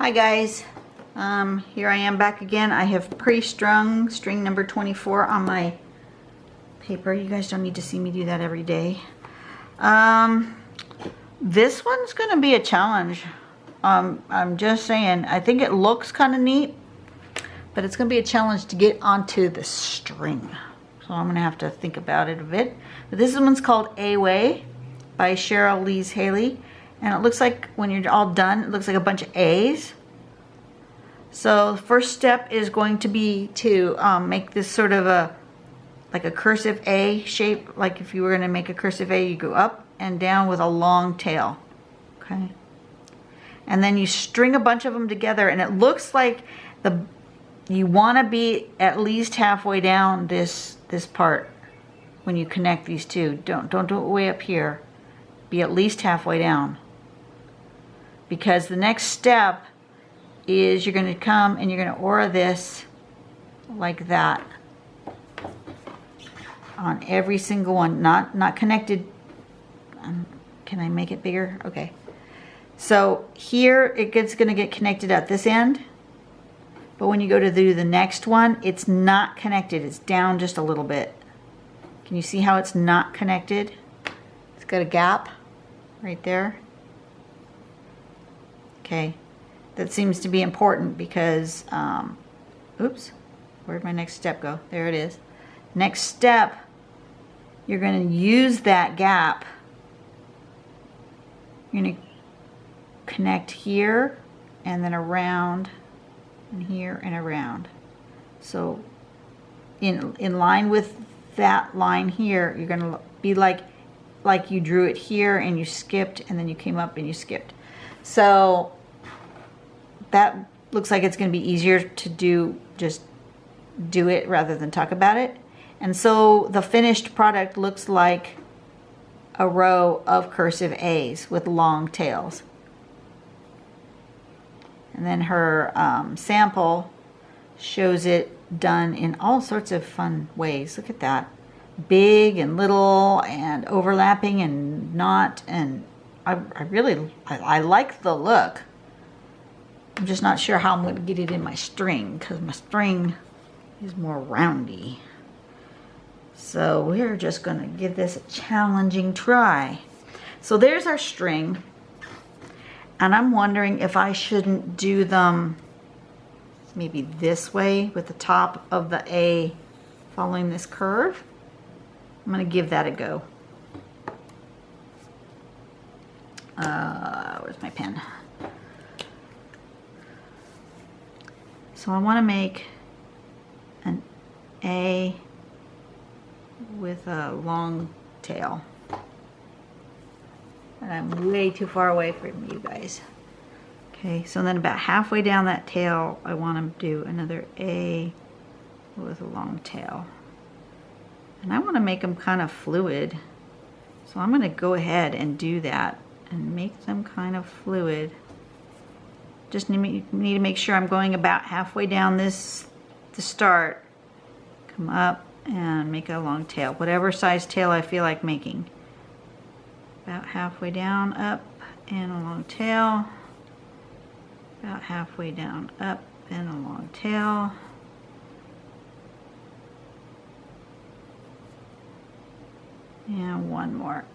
Hi guys, here I am back again. I have pre-strung string number 24 on my paper. You guys don't need to see me do that every day. This one's gonna be a challenge. I'm just saying, I think it looks kind of neat, but it's gonna be a challenge to get onto the string. So I'm gonna have to think about it a bit. But this one's called A-Way by Cheryl Lees Haley. And it looks like when you're all done, it looks like a bunch of A's. So the first step is going to be to make this sort of like a cursive A shape. Like if you were going to make a cursive A, you go up and down with a long tail. Okay. And then you string a bunch of them together, and it looks like you want to be at least halfway down this part when you connect these two. Don't do it way up here. Be at least halfway down. Because the next step is you're going to come and you're going to aura this like that on every single one, not connected. Can I make it bigger? Okay. So here it's going to get connected at this end, but when you go to do the next one, it's not connected. It's down just a little bit. Can you see how it's not connected? It's got a gap right there. Okay, that seems to be important because, oops, where'd my next step go? There it is. Next step, you're going to use that gap. You're going to connect here and then around and here and around. So in line with that line here, you're going to be like you drew it here and you skipped, and then you came up and you skipped. So that looks like it's going to be easier to do, just do it rather than talk about it. And so the finished product looks like a row of cursive A's with long tails. And then her sample shows it done in all sorts of fun ways. Look at that. Big and little and overlapping and not. And I like the look. I'm just not sure how I'm going to get it in my string, because my string is more roundy. So we're just going to give this a challenging try. So there's our string. And I'm wondering if I shouldn't do them maybe this way with the top of the A following this curve. I'm going to give that a go. Where's my pen? So I want to make an A with a long tail. And I'm way too far away from you guys. Okay, so then about halfway down that tail, I want to do another A with a long tail. And I want to make them kind of fluid. So I'm going to go ahead and do that and make them kind of fluid. Just need to make sure I'm going about halfway down this to start. Come up and make a long tail, whatever size tail I feel like making. About halfway down, up, and a long tail. About halfway down, up, and a long tail. And one more.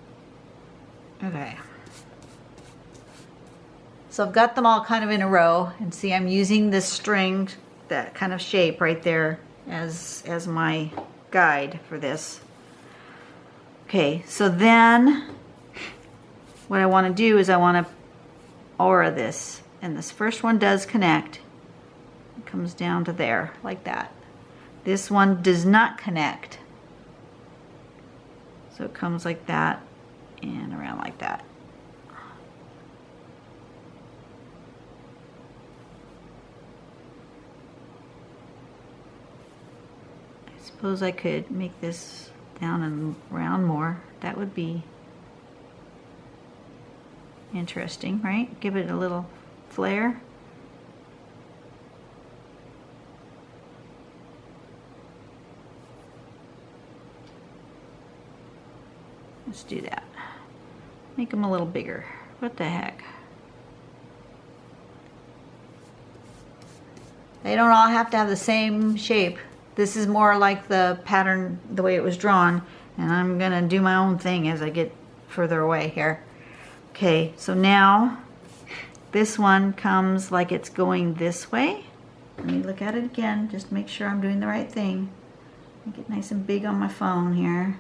Okay. So I've got them all kind of in a row, and see I'm using this string, that kind of shape right there as my guide for this. Okay, so then what I want to do is I want to aura this, and this first one does connect. It comes down to there like that. This one does not connect. So it comes like that and around like that. I suppose I could make this down and round more. That would be interesting, right? Give it a little flair. Let's do that. Make them a little bigger. What the heck? They don't all have to have the same shape. This is more like the pattern, the way it was drawn, and I'm gonna do my own thing as I get further away here. Okay, so now this one comes like it's going this way. Let me look at it again, just to make sure I'm doing the right thing. Make it nice and big on my phone here.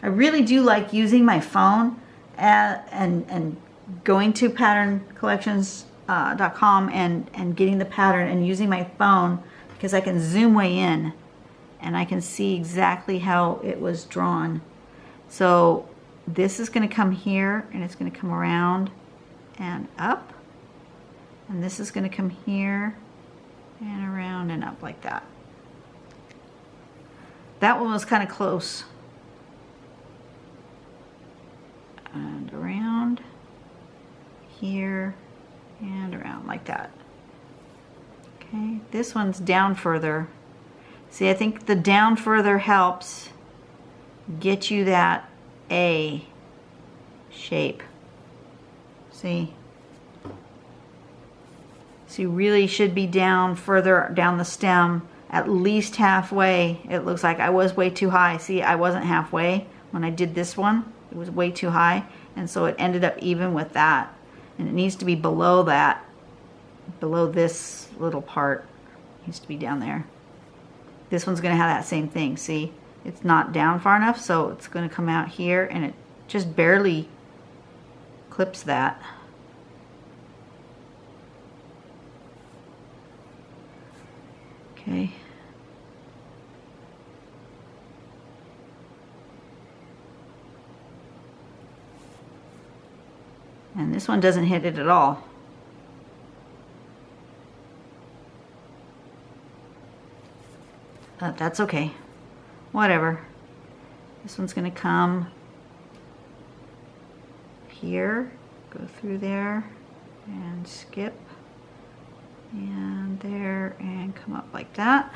I really do like using my phone and going to patterncollections.com and getting the pattern and using my phone, because I can zoom way in and I can see exactly how it was drawn. So this is going to come here and it's going to come around and up, and this is going to come here and around and up like that. That one was kind of close. And around here and around like that. Okay, this one's down further. See, I think the down further helps get you that A shape. See? So you really should be down further down the stem, at least halfway. It looks like I was way too high. See, I wasn't halfway when I did this one. It was way too high, and so it ended up even with that. And it needs to be below that, below this little part. It needs to be down there. This one's going to have that same thing. See, it's not down far enough, so it's going to come out here, and it just barely clips that. Okay. And this one doesn't hit it at all. That's okay. Whatever. This one's going to come here, go through there, and skip, and there, and come up like that.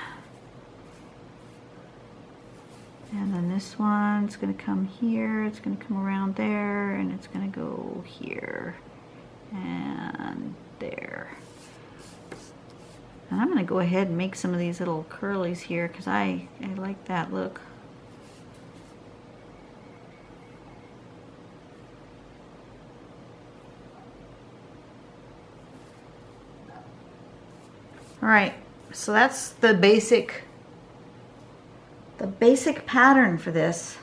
And then this one's going to come here, it's going to come around there, and it's going to go here and there. And I'm going to go ahead and make some of these little curlies here because I like that look. All right, so that's the basic pattern for this.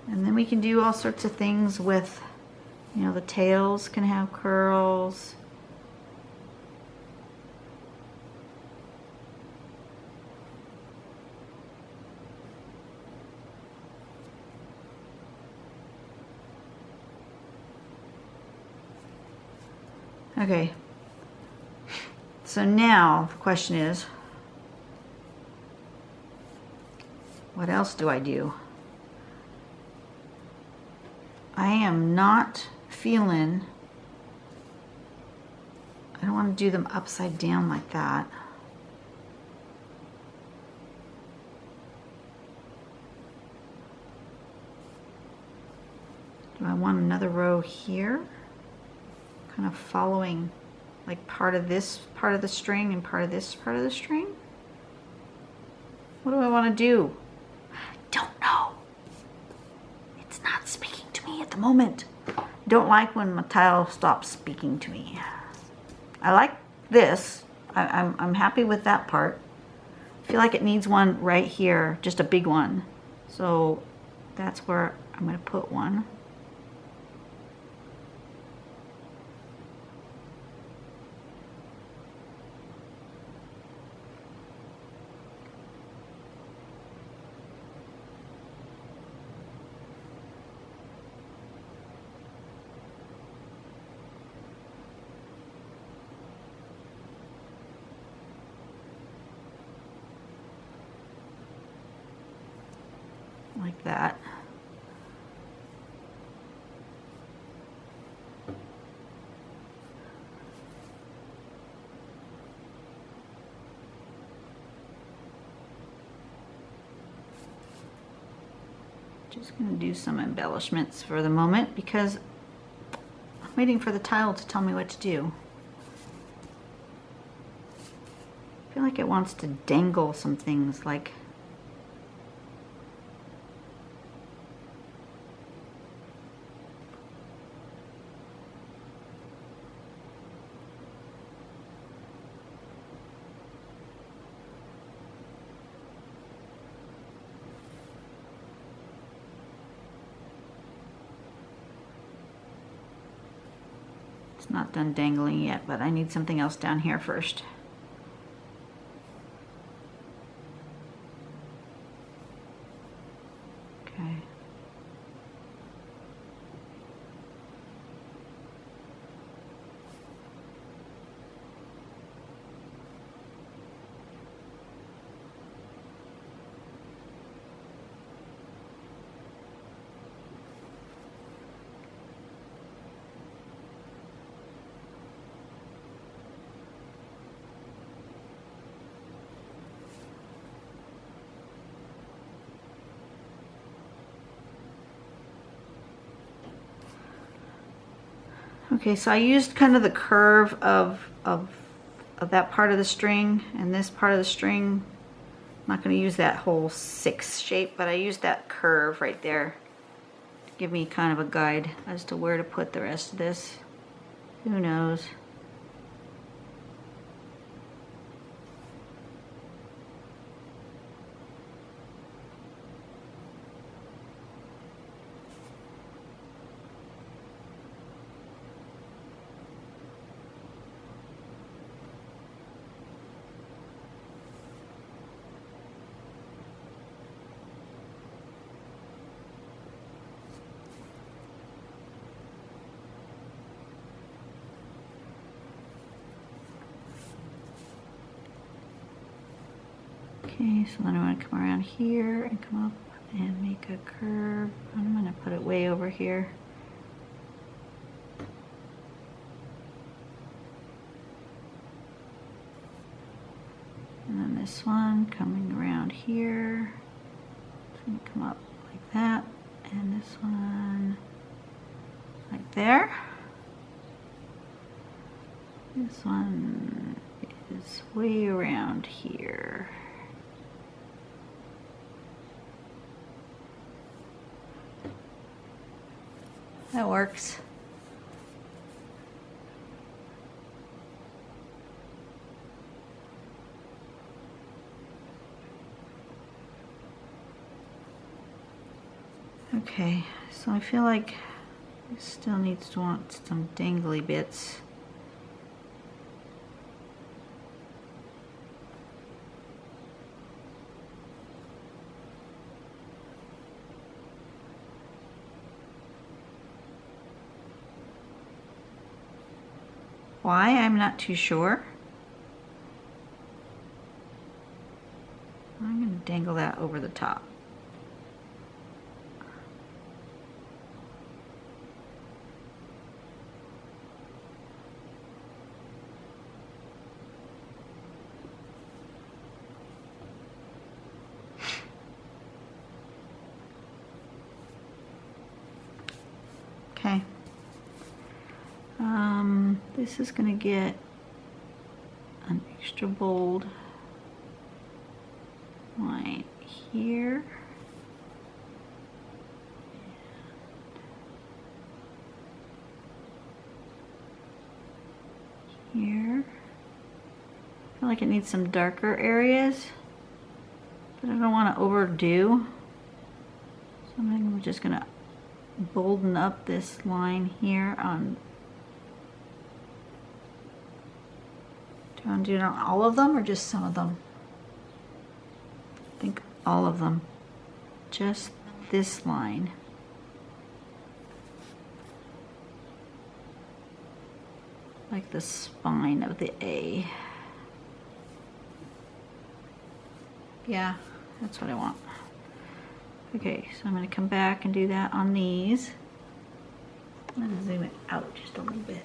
And then we can do all sorts of things with, you know, the tails can have curls. Okay, so now the question is, what else do I do? I am not feeling, I don't want to do them upside down like that. Do I want another row here? Kind of following like part of this part of the string and part of this part of the string. What do I want to do? Don't know. It's not speaking to me at the moment. Don't like when my tile stops speaking to me. I like this. I'm happy with that part. I feel like it needs one right here, just a big one. So that's where I'm going to put one. Like that. Just going to do some embellishments for the moment because I'm waiting for the tile to tell me what to do. I feel like it wants to dangle some things, like it's not done dangling yet, but I need something else down here first. Okay. Okay, so I used kind of the curve of that part of the string and this part of the string. I'm not going to use that whole 6 shape, but I used that curve right there to give me kind of a guide as to where to put the rest of this. Who knows? Okay, so then I'm going to come around here and come up and make a curve. I'm going to put it way over here. And then this one coming around here. It's going to come up like that. And this one like there. This one is way around here. That works. Okay, so I feel like it still needs to want some dangly bits. Why? I'm not too sure. I'm going to dangle that over the top. Okay. This is going to get an extra bold line here. Here. I feel like it needs some darker areas, but I don't want to overdo. So I'm just going to bolden up this line here on. Do you want to do it on all of them or just some of them? I think all of them. Just this line. Like the spine of the A. Yeah, that's what I want. Okay, so I'm going to come back and do that on these. I'm going to zoom it out just a little bit,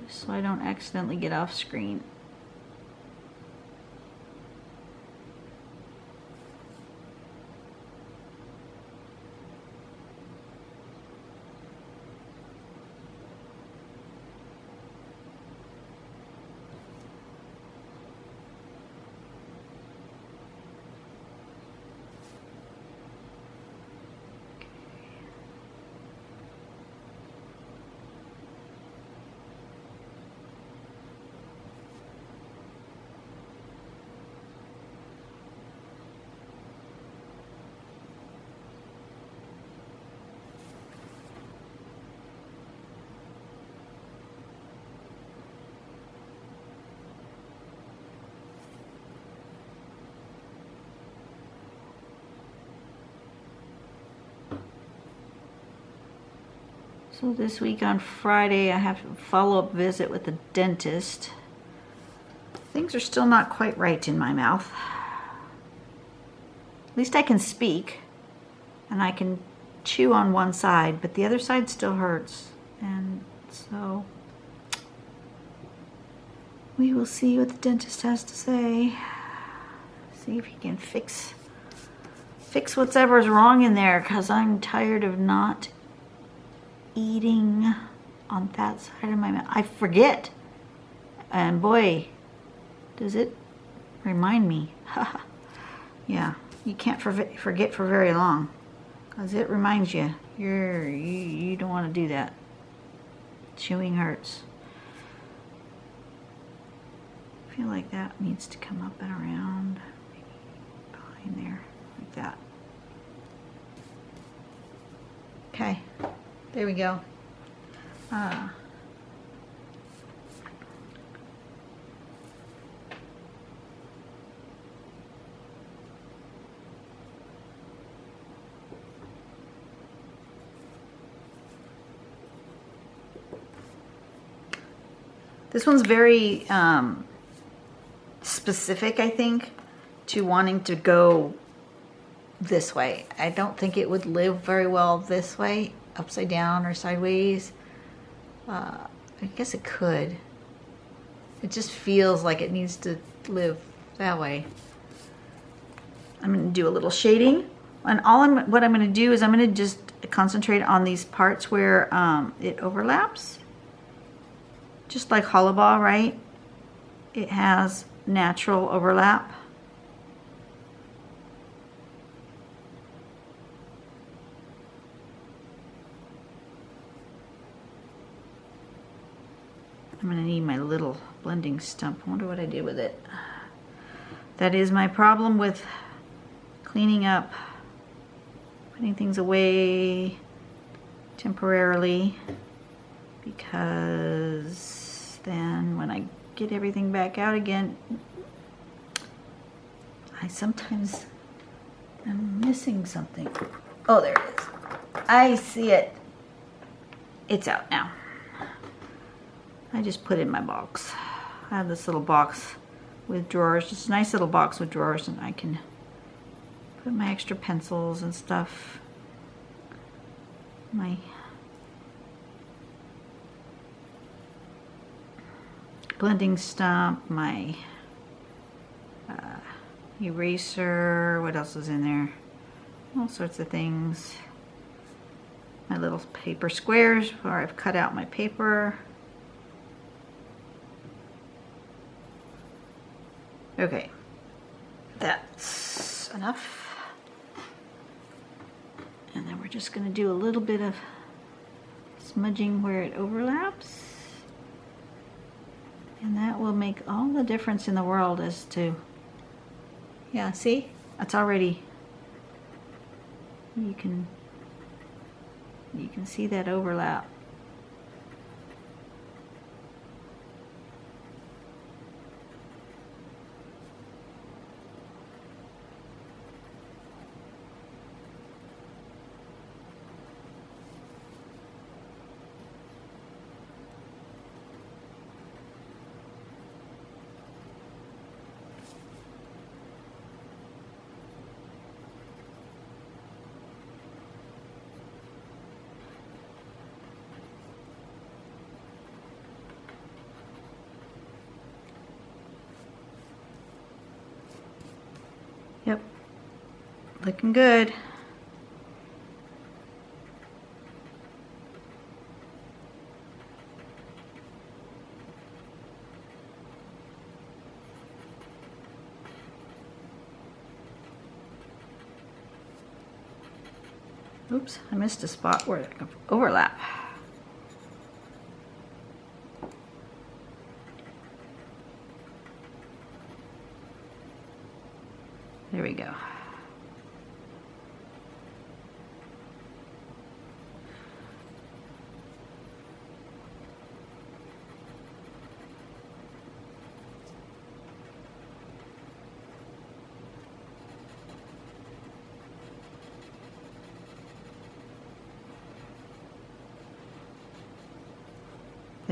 just so I don't accidentally get off screen. So this week on Friday, I have a follow-up visit with the dentist. Things are still not quite right in my mouth. At least I can speak, and I can chew on one side, but the other side still hurts. And so we will see what the dentist has to say. See if he can fix whatever's wrong in there, because I'm tired of not eating on that side of my mouth. I forget. And boy, does it remind me. Yeah, you can't forget for very long, because it reminds you. You don't want to do that. Chewing hurts. I feel like that needs to come up and around, maybe behind there, like that. Okay, there we go. This one's very specific, I think, to wanting to go this way. I don't think it would live very well this way, upside down or sideways. I guess it could. It just feels like it needs to live that way. I'm going to do a little shading, and what I'm going to do is I'm going to just concentrate on these parts where it overlaps. Just like hollow ball, right? It has natural overlap. I'm going to need my little blending stump. I wonder what I did with it. That is my problem with cleaning up, putting things away temporarily, because then when I get everything back out again, I sometimes am missing something. Oh, there it is. I see it. It's out now. I just put it in my box. I have this little box with drawers, just a nice little box with drawers, and I can put my extra pencils and stuff. My blending stump, my eraser, what else is in there? All sorts of things. My little paper squares where I've cut out my paper. Okay, that's enough. And then we're just going to do a little bit of smudging where it overlaps. And that will make all the difference in the world as to, yeah, see? That's already, you can see that overlap. Yep, looking good. Oops, I missed a spot where it could overlap. There we go.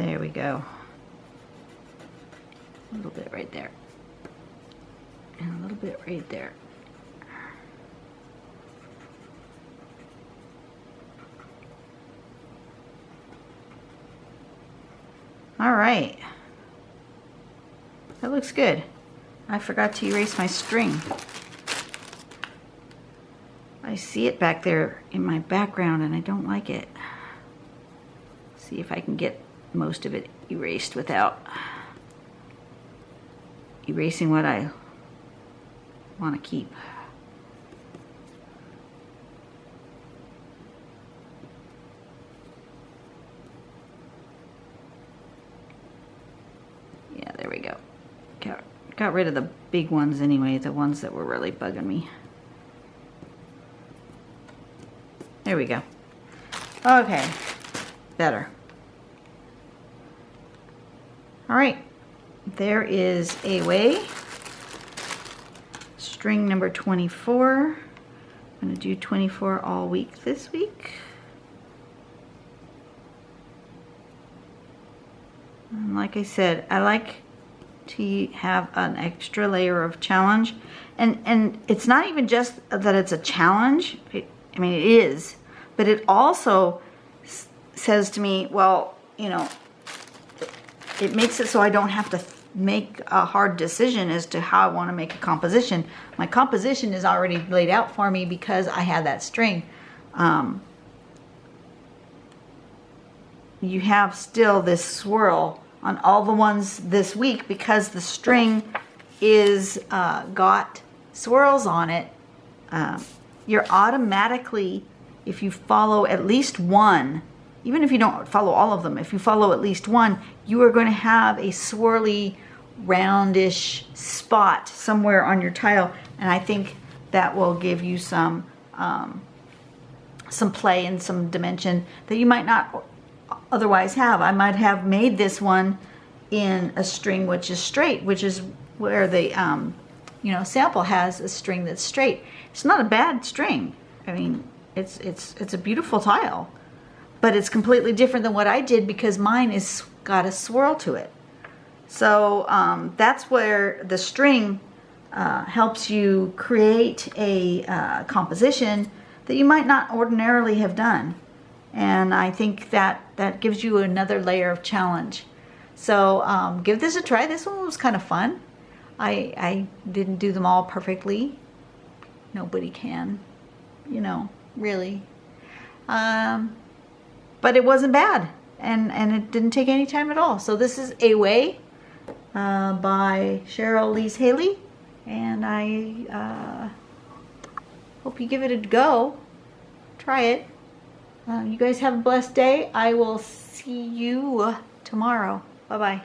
There we go. A little bit right there. And a little bit right there. All right. That looks good. I forgot to erase my string. I see it back there in my background and I don't like it. See if I can get most of it erased without erasing what I want to keep. Yeah, there we go. Got rid of the big ones anyway, the ones that were really bugging me. There we go. Okay, better. All right, there is a way. String number 24. I'm going to do 24 all week this week. And like I said, I like to have an extra layer of challenge. And it's not even just that it's a challenge. I mean, it is. But it also says to me, well, you know, it makes it so I don't have to make a hard decision as to how I want to make a composition. My composition is already laid out for me because I have that string. You have still this swirl on all the ones this week because the string is got swirls on it. You're automatically, if you follow at least one, even if you don't follow all of them, if you follow at least one, you are going to have a swirly, roundish spot somewhere on your tile, and I think that will give you some play and some dimension that you might not otherwise have. I might have made this one in a string which is straight, which is where the you know, sample has a string that's straight. It's not a bad string. I mean, it's a beautiful tile, but it's completely different than what I did because mine is got a swirl to it. So that's where the string helps you create a composition that you might not ordinarily have done. And I think that gives you another layer of challenge. So give this a try. This one was kind of fun. I didn't do them all perfectly. Nobody can, you know, really. But it wasn't bad, and it didn't take any time at all. So this is A Way by Cheryl Lees Haley, and I hope you give it a go. Try it. You guys have a blessed day. I will see you tomorrow. Bye-bye.